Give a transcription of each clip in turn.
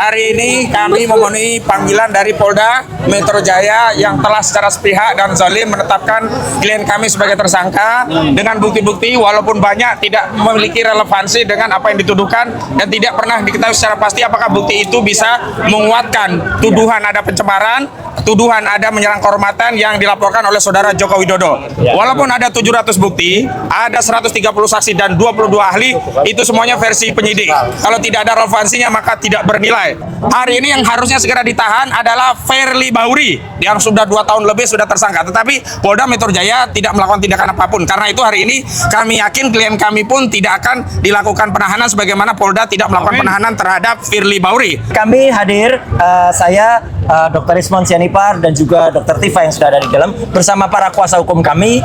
Hari ini kami memenuhi panggilan dari Polda Metro Jaya yang telah secara sepihak dan zalim menetapkan klien kami sebagai tersangka dengan bukti-bukti walaupun banyak tidak memiliki relevansi dengan apa yang dituduhkan dan tidak pernah diketahui secara pasti apakah bukti itu bisa menguatkan tuduhan ada pencemaran, tuduhan ada menyerang kehormatan yang dilaporkan oleh saudara Joko Widodo. Walaupun ada 700 bukti, ada 130 saksi dan 22 ahli, itu semuanya versi penyidik. Kalau tidak ada relevansinya maka tidak bernilai. Hari ini yang harusnya segera ditahan adalah Firly Bahuri yang sudah 2 tahun lebih sudah tersangka. Tetapi Polda Metro Jaya tidak melakukan tindakan apapun. Karena itu hari ini kami yakin klien kami pun tidak akan dilakukan penahanan sebagaimana Polda tidak melakukan penahanan terhadap Firly Bahuri. Kami hadir, saya Dr. Ismon Sianipar dan juga Dr. Tifa yang sudah ada di dalam bersama para kuasa hukum kami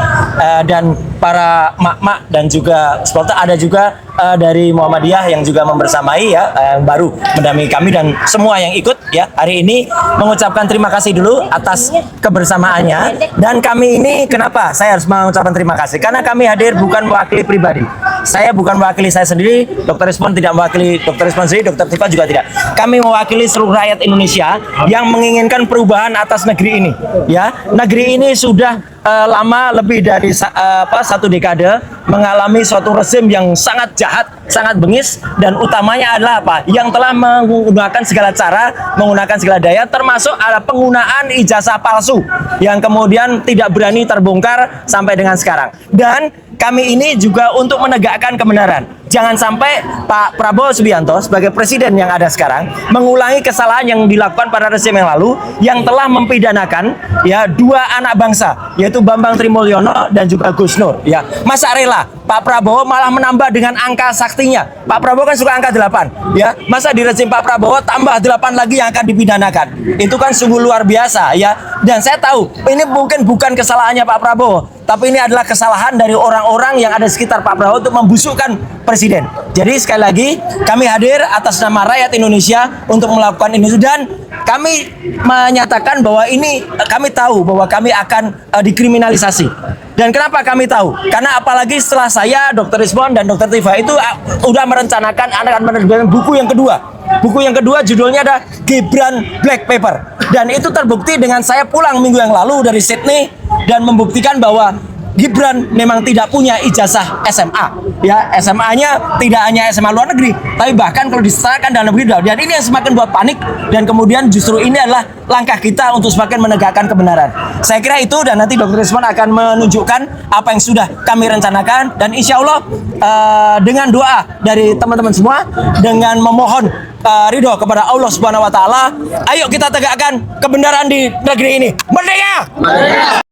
dan para mak-mak dan juga supporter, ada juga dari Muhammadiyah yang juga membersamai ya, yang baru mendampingi kami dan semua yang ikut ya hari ini mengucapkan terima kasih dulu atas kebersamaannya. Dan kami ini kenapa saya harus mengucapkan terima kasih? Karena kami hadir bukan mewakili pribadi. Saya bukan mewakili saya sendiri, Dr. Ismon tidak mewakili Dr. Ismon sendiri, Dr. Tifa juga tidak. Kami mewakili seluruh rakyat Indonesia yang menginginkan perubahan atas negeri ini. Ya, negeri ini sudah lama lebih dari 1 dekade mengalami suatu rezim yang sangat jahat, sangat bengis, dan utamanya adalah apa? Yang telah menggunakan segala cara, menggunakan segala daya, termasuk ada penggunaan ijazah palsu yang kemudian tidak berani terbongkar sampai dengan sekarang. Dan kami ini juga untuk menegakkan kebenaran. Jangan sampai Pak Prabowo Subianto sebagai presiden yang ada sekarang mengulangi kesalahan yang dilakukan pada rezim yang lalu yang telah mempidanakan ya 2 anak bangsa yaitu Bambang Trimulyono dan juga Gus Nur ya. Masa rela Pak Prabowo malah menambah dengan angka saktinya. Pak Prabowo kan suka angka 8 ya. Masa di rezim Pak Prabowo tambah 8 lagi yang akan dipidanakan. Itu kan sungguh luar biasa ya. Dan saya tahu ini mungkin bukan kesalahannya Pak Prabowo, tapi ini adalah kesalahan dari orang-orang yang ada di sekitar Pak Prabowo untuk membusukkan presiden. Jadi sekali lagi kami hadir atas nama rakyat Indonesia untuk melakukan ini dan kami menyatakan bahwa ini kami tahu bahwa kami akan dikriminalisasi. Dan kenapa kami tahu? Karena apalagi setelah saya, Dr. Ismon dan Dr. Tifa itu udah merencanakan akan menerbitkan buku yang kedua. Buku yang kedua judulnya ada Gibran Black Paper. Dan itu terbukti dengan saya pulang minggu yang lalu dari Sydney dan membuktikan bahwa Gibran memang tidak punya ijazah SMA. Ya, SMA-nya tidak hanya SMA luar negeri, tapi bahkan kalau diserahkan dalam negeri. Dan ini yang semakin buat panik dan kemudian justru ini adalah langkah kita untuk semakin menegakkan kebenaran. Saya kira itu dan nanti Dr. Ismon akan menunjukkan apa yang sudah kami rencanakan dan insya Allah dengan doa dari teman-teman semua dengan memohon ridho kepada Allah Subhanahu wa taala, ayo kita tegakkan kebenaran di negeri ini. Merdeka! Merdeka!